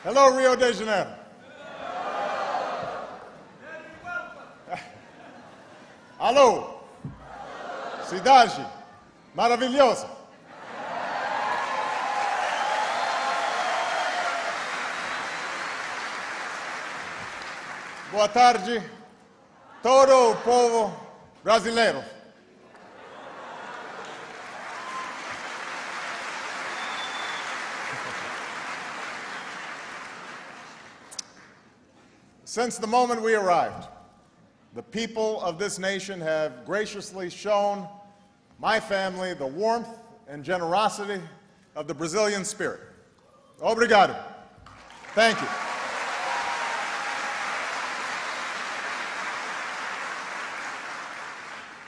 Hello, Rio de Janeiro. Alô, cidade maravilhosa. Boa tarde, todo o povo brasileiro. Since the moment we arrived, the people of this nation have graciously shown my family the warmth and generosity of the Brazilian spirit. Obrigado. Thank you.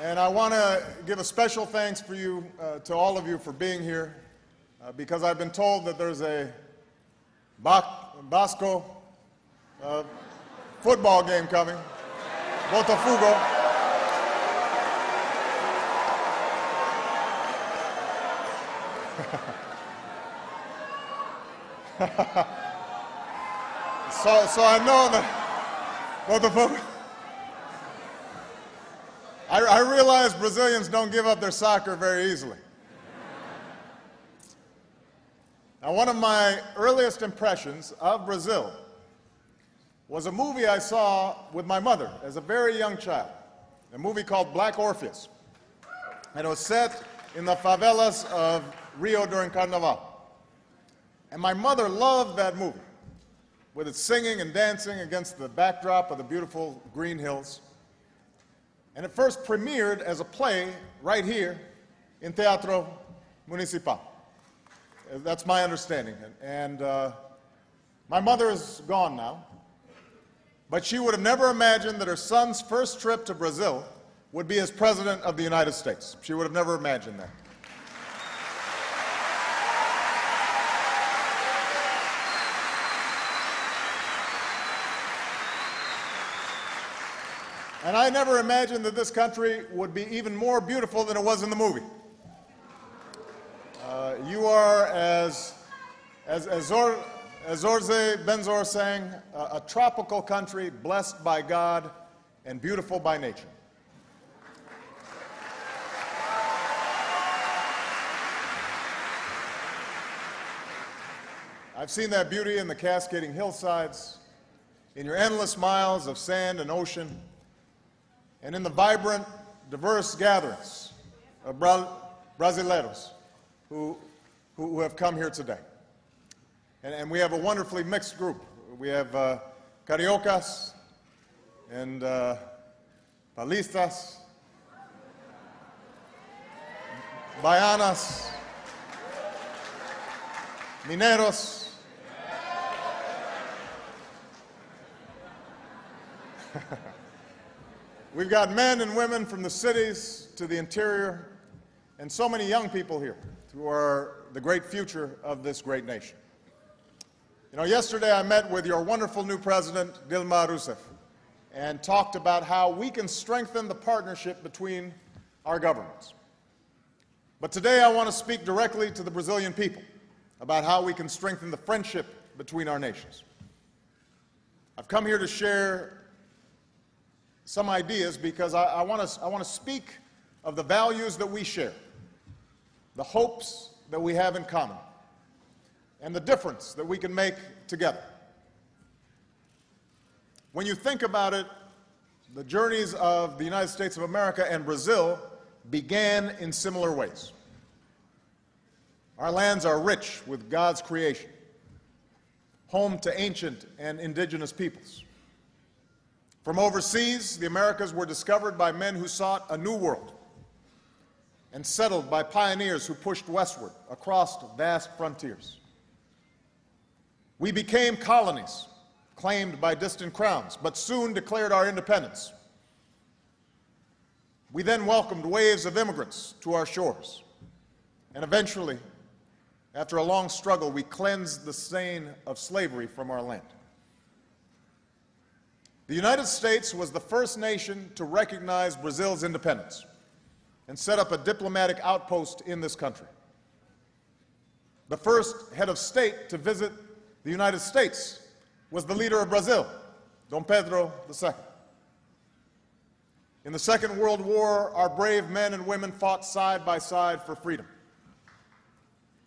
And I want to give a special thanks for you, to all of you for being here, because I've been told that there's a Basco football game coming, Botafogo. so I know that Botafogo. I realize Brazilians don't give up their soccer very easily. Now, one of my earliest impressions of Brazil was a movie I saw with my mother as a very young child, a movie called Black Orpheus. And it was set in the favelas of Rio during Carnival. And my mother loved that movie, with its singing and dancing against the backdrop of the beautiful green hills. And it first premiered as a play right here in Teatro Municipal. That's my understanding. And my mother is gone now. But she would have never imagined that her son's first trip to Brazil would be as President of the United States. She would have never imagined that. And I never imagined that this country would be even more beautiful than it was in the movie. You are, as Zorze Benzor sang, a tropical country blessed by God and beautiful by nature. I've seen that beauty in the cascading hillsides, in your endless miles of sand and ocean, and in the vibrant, diverse gatherings of Brasileiros who have come here today. And we have a wonderfully mixed group. We have Cariocas and Paulistas, Baianas, Mineros, we've got men and women from the cities to the interior, and so many young people here who are the great future of this great nation. You know, yesterday I met with your wonderful new president, Dilma Rousseff, and talked about how we can strengthen the partnership between our governments. But today I want to speak directly to the Brazilian people about how we can strengthen the friendship between our nations. I've come here to share some ideas because I want to speak of the values that we share, the hopes that we have in common, and the difference that we can make together. When you think about it, the journeys of the United States of America and Brazil began in similar ways. Our lands are rich with God's creation, home to ancient and indigenous peoples. From overseas, the Americas were discovered by men who sought a new world and settled by pioneers who pushed westward across vast frontiers. We became colonies, claimed by distant crowns, but soon declared our independence. We then welcomed waves of immigrants to our shores, and eventually, after a long struggle, we cleansed the stain of slavery from our land. The United States was the first nation to recognize Brazil's independence and set up a diplomatic outpost in this country. The first head of state to visit the the United States was the leader of Brazil, Dom Pedro II. In the Second World War, our brave men and women fought side by side for freedom.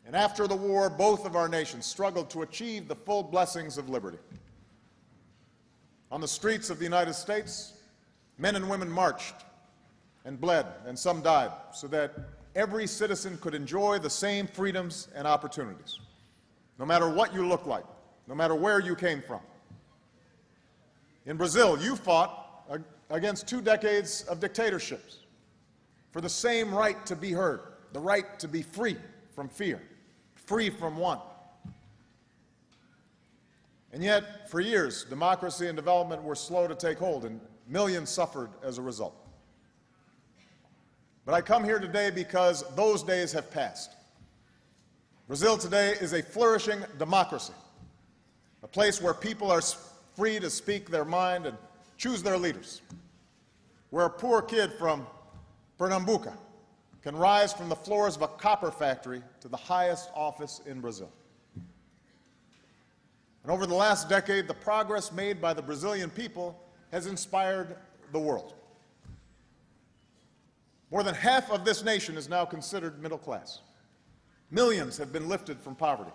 And after the war, both of our nations struggled to achieve the full blessings of liberty. On the streets of the United States, men and women marched and bled, and some died, so that every citizen could enjoy the same freedoms and opportunities, no matter what you look like, no matter where you came from. In Brazil, you fought against 2 decades of dictatorships for the same right to be heard, the right to be free from fear, free from want. And yet, for years, democracy and development were slow to take hold, and millions suffered as a result. But I come here today because those days have passed. Brazil today is a flourishing democracy, a place where people are free to speak their mind and choose their leaders, where a poor kid from Pernambuco can rise from the floors of a copper factory to the highest office in Brazil. And over the last decade, the progress made by the Brazilian people has inspired the world. More than half of this nation is now considered middle class. Millions have been lifted from poverty.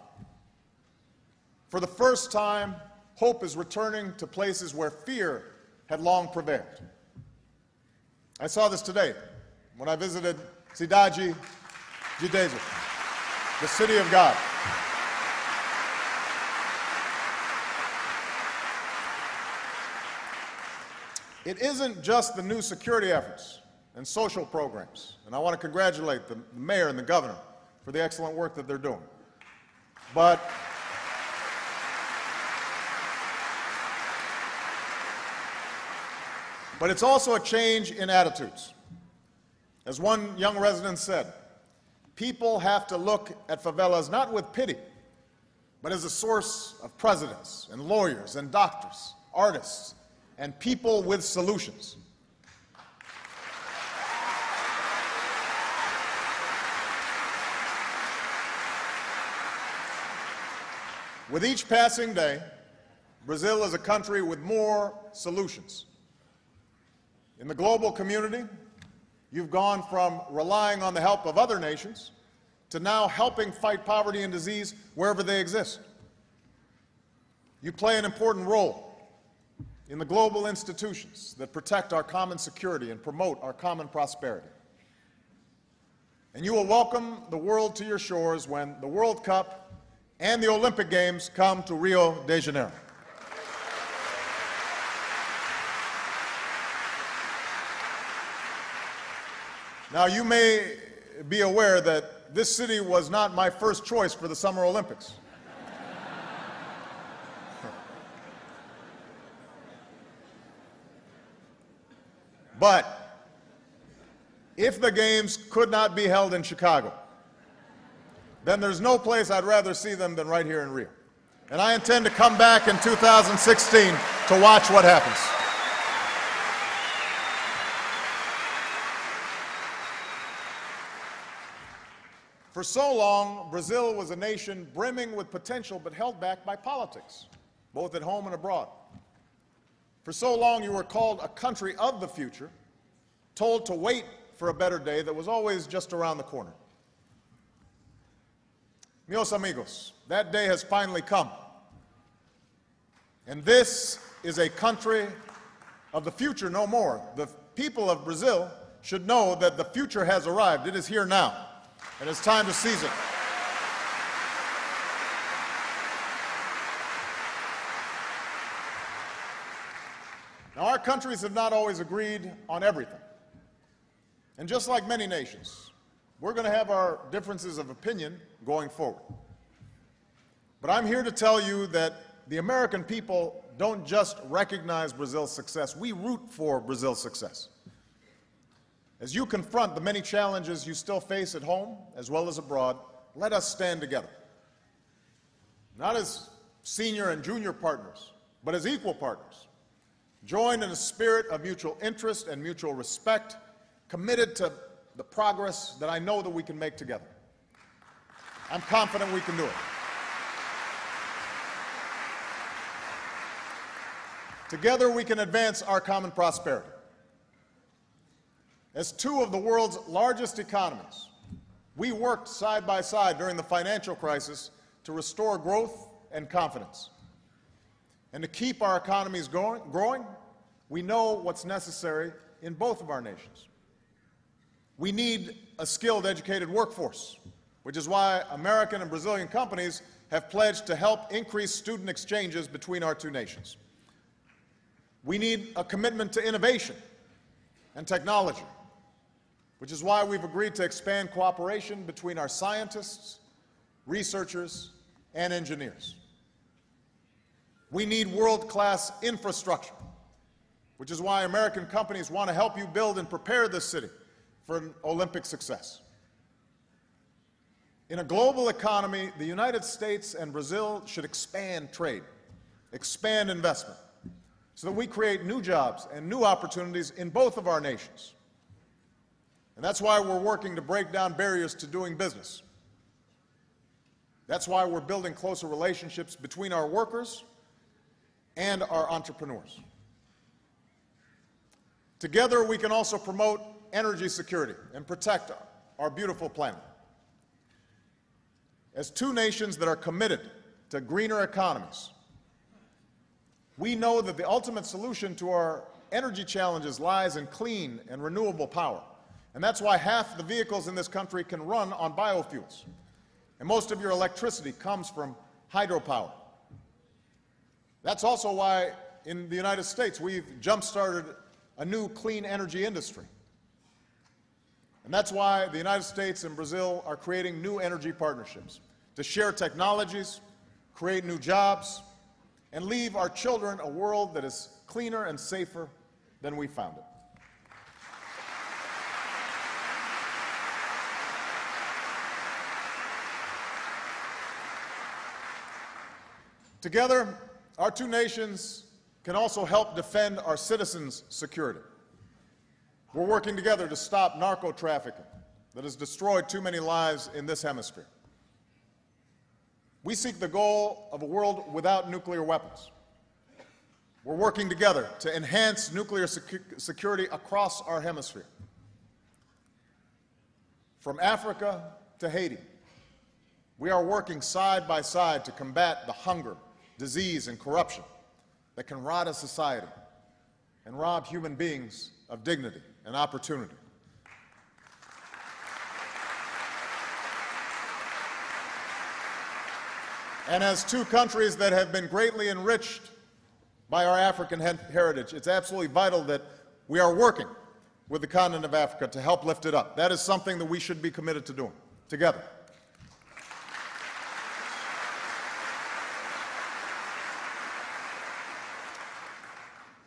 For the first time, hope is returning to places where fear had long prevailed. I saw this today when I visited Cidade de Deus, the city of God. It isn't just the new security efforts and social programs, and I want to congratulate the mayor and the governor for the excellent work that they're doing. But it's also a change in attitudes. As one young resident said, people have to look at favelas not with pity, but as a source of presidents and lawyers and doctors, artists, and people with solutions. With each passing day, Brazil is a country with more solutions. In the global community, you've gone from relying on the help of other nations to now helping fight poverty and disease wherever they exist. You play an important role in the global institutions that protect our common security and promote our common prosperity. And you will welcome the world to your shores when the World Cup and the Olympic Games come to Rio de Janeiro. Now, you may be aware that this city was not my first choice for the Summer Olympics. But if the games could not be held in Chicago, then there's no place I'd rather see them than right here in Rio. And I intend to come back in 2016 to watch what happens. For so long, Brazil was a nation brimming with potential but held back by politics, both at home and abroad. For so long, you were called a country of the future, told to wait for a better day that was always just around the corner. Meus amigos, that day has finally come. And this is a country of the future no more. The people of Brazil should know that the future has arrived. It is here now. And it's time to seize it. Now, our countries have not always agreed on everything. And just like many nations, we're going to have our differences of opinion going forward. But I'm here to tell you that the American people don't just recognize Brazil's success, we root for Brazil's success. As you confront the many challenges you still face at home as well as abroad, let us stand together. Not as senior and junior partners, but as equal partners. Joined in a spirit of mutual interest and mutual respect, committed to the progress that I know that we can make together. I'm confident we can do it. Together we can advance our common prosperity. As two of the world's largest economies, we worked side by side during the financial crisis to restore growth and confidence. And to keep our economies growing, we know what's necessary in both of our nations. We need a skilled, educated workforce, which is why American and Brazilian companies have pledged to help increase student exchanges between our two nations. We need a commitment to innovation and technology, which is why we've agreed to expand cooperation between our scientists, researchers, and engineers. We need world-class infrastructure, which is why American companies want to help you build and prepare this city for an Olympic success. In a global economy, the United States and Brazil should expand trade, expand investment, so that we create new jobs and new opportunities in both of our nations. And that's why we're working to break down barriers to doing business. That's why we're building closer relationships between our workers and our entrepreneurs. Together, we can also promote energy security and protect our beautiful planet. As two nations that are committed to greener economies, we know that the ultimate solution to our energy challenges lies in clean and renewable power. And that's why half the vehicles in this country can run on biofuels. And most of your electricity comes from hydropower. That's also why in the United States we've jump-started a new clean energy industry. And that's why the United States and Brazil are creating new energy partnerships to share technologies, create new jobs, and leave our children a world that is cleaner and safer than we found it. Together, our two nations can also help defend our citizens' security. We're working together to stop narco-trafficking that has destroyed too many lives in this hemisphere. We seek the goal of a world without nuclear weapons. We're working together to enhance nuclear security across our hemisphere. From Africa to Haiti, we are working side by side to combat the hunger, disease, and corruption that can rot a society and rob human beings of dignity and opportunity. And as two countries that have been greatly enriched by our African heritage, it's absolutely vital that we are working with the continent of Africa to help lift it up. That is something that we should be committed to doing together.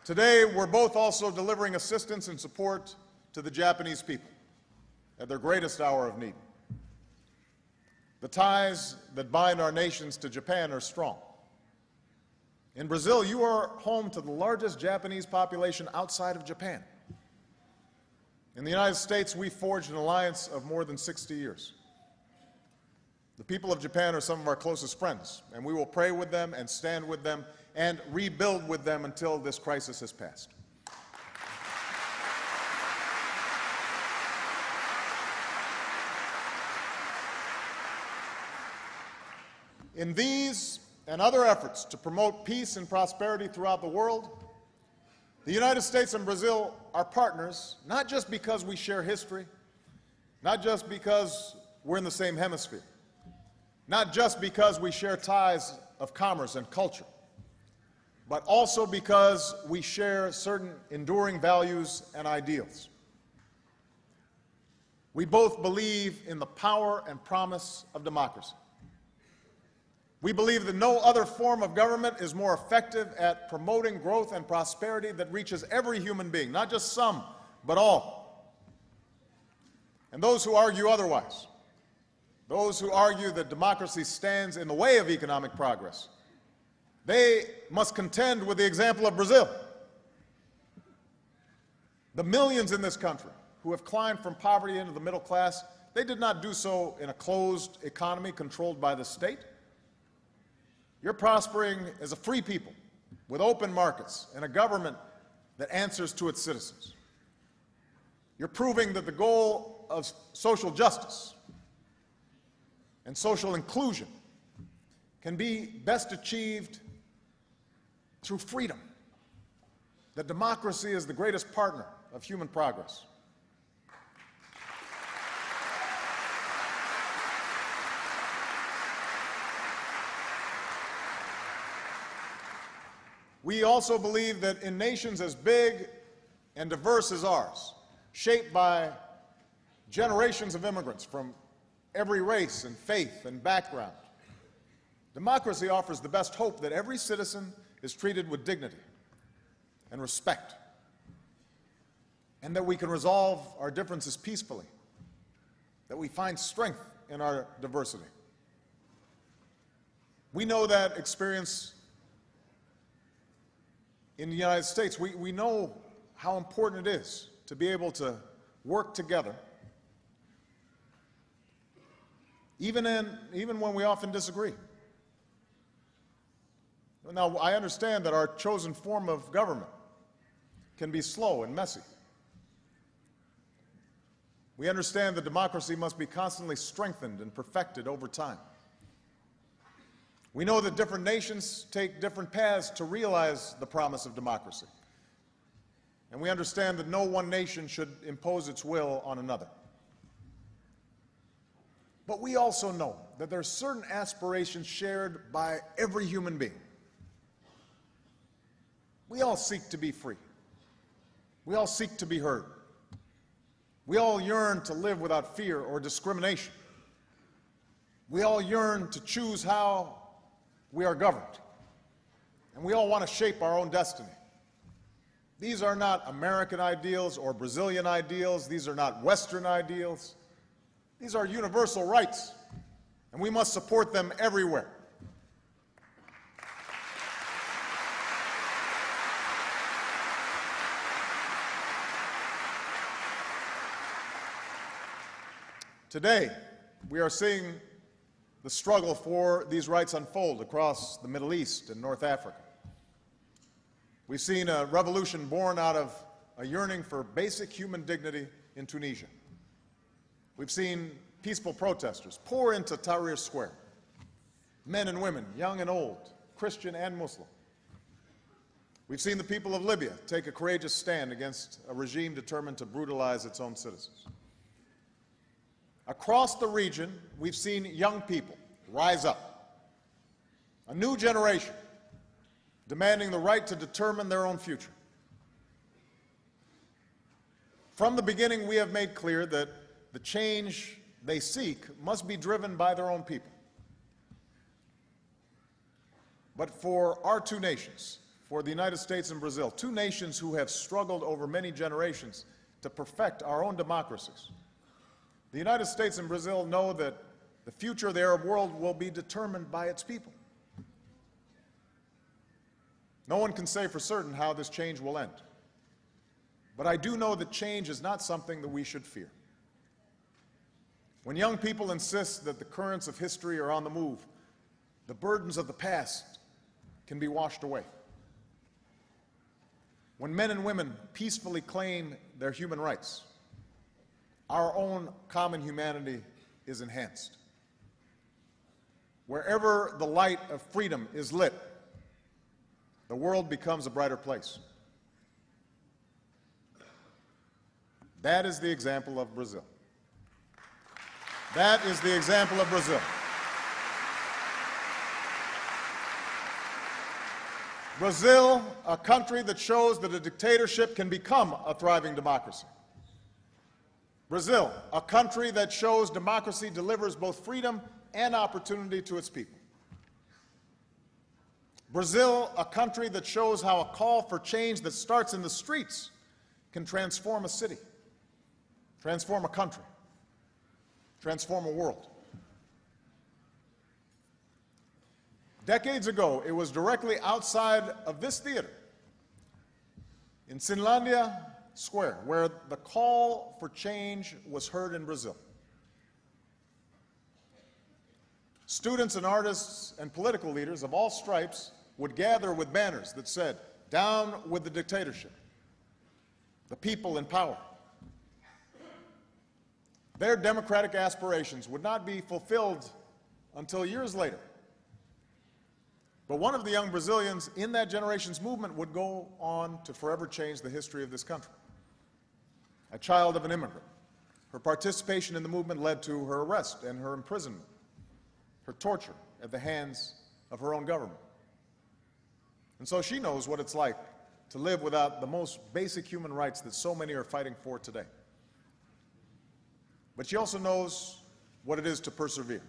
Today, we're both also delivering assistance and support to the Japanese people at their greatest hour of need. The ties that bind our nations to Japan are strong. In Brazil, you are home to the largest Japanese population outside of Japan. In the United States, we forged an alliance of more than 60 years. The people of Japan are some of our closest friends, and we will pray with them and stand with them and rebuild with them until this crisis has passed. In these and other efforts to promote peace and prosperity throughout the world, the United States and Brazil are partners, not just because we share history, not just because we're in the same hemisphere, not just because we share ties of commerce and culture, but also because we share certain enduring values and ideals. We both believe in the power and promise of democracy. We believe that no other form of government is more effective at promoting growth and prosperity that reaches every human being, not just some, but all. And those who argue otherwise, those who argue that democracy stands in the way of economic progress, they must contend with the example of Brazil. The millions in this country who have climbed from poverty into the middle class, they did not do so in a closed economy controlled by the state. You're prospering as a free people with open markets and a government that answers to its citizens. You're proving that the goal of social justice and social inclusion can be best achieved through freedom, that democracy is the greatest partner of human progress. We also believe that in nations as big and diverse as ours, shaped by generations of immigrants from every race and faith and background, democracy offers the best hope that every citizen is treated with dignity and respect, and that we can resolve our differences peacefully, that we find strength in our diversity. We know that experience in the United States. We know how important it is to be able to work together, even when we often disagree. Now, I understand that our chosen form of government can be slow and messy. We understand that democracy must be constantly strengthened and perfected over time. We know that different nations take different paths to realize the promise of democracy. And we understand that no one nation should impose its will on another. But we also know that there are certain aspirations shared by every human being. We all seek to be free. We all seek to be heard. We all yearn to live without fear or discrimination. We all yearn to choose how we are governed. And we all want to shape our own destiny. These are not American ideals or Brazilian ideals. These are not Western ideals. These are universal rights, and we must support them everywhere. Today, we are seeing the struggle for these rights unfold across the Middle East and North Africa. We've seen a revolution born out of a yearning for basic human dignity in Tunisia. We've seen peaceful protesters pour into Tahrir Square, men and women, young and old, Christian and Muslim. We've seen the people of Libya take a courageous stand against a regime determined to brutalize its own citizens. Across the region, we've seen young people rise up, a new generation demanding the right to determine their own future. From the beginning, we have made clear that the change they seek must be driven by their own people. But for our two nations, for the United States and Brazil, two nations who have struggled over many generations to perfect our own democracies, the United States and Brazil know that the future of the Arab world will be determined by its people. No one can say for certain how this change will end. But I do know that change is not something that we should fear. When young people insist that the currents of history are on the move, the burdens of the past can be washed away. When men and women peacefully claim their human rights, our own common humanity is enhanced. Wherever the light of freedom is lit, the world becomes a brighter place. That is the example of Brazil. That is the example of Brazil. Brazil, a country that shows that a dictatorship can become a thriving democracy. Brazil, a country that shows democracy delivers both freedom and opportunity to its people. Brazil, a country that shows how a call for change that starts in the streets can transform a city, transform a country, transform a world. Decades ago, it was directly outside of this theater, in Cinlândia Square, where the call for change was heard in Brazil. Students and artists and political leaders of all stripes would gather with banners that said, "Down with the dictatorship, the people in power." Their democratic aspirations would not be fulfilled until years later. But one of the young Brazilians in that generation's movement would go on to forever change the history of this country. A child of an immigrant, her participation in the movement led to her arrest and her imprisonment, her torture at the hands of her own government. And so she knows what it's like to live without the most basic human rights that so many are fighting for today. But she also knows what it is to persevere.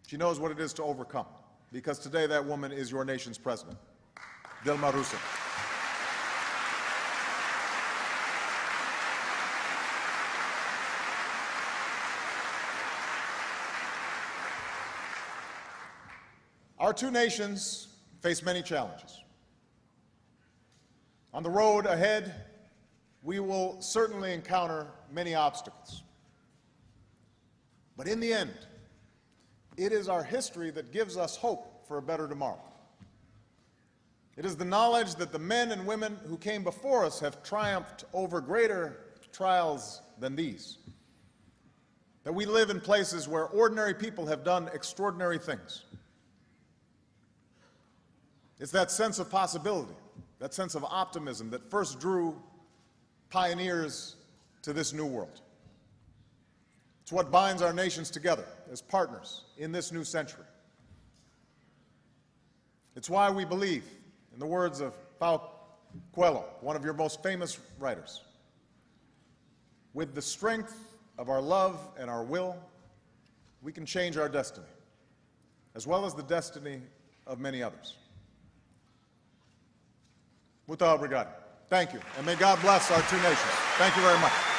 She knows what it is to overcome, because today that woman is your nation's president, Dilma Rousseff. Our two nations face many challenges. On the road ahead, we will certainly encounter many obstacles. But in the end, it is our history that gives us hope for a better tomorrow. It is the knowledge that the men and women who came before us have triumphed over greater trials than these. That we live in places where ordinary people have done extraordinary things. It's that sense of possibility, that sense of optimism that first drew pioneers to this new world. It's what binds our nations together as partners in this new century. It's why we believe, in the words of Paulo Coelho, one of your most famous writers, with the strength of our love and our will, we can change our destiny, as well as the destiny of many others. Muito obrigado. Thank you, and may God bless our two nations. Thank you very much.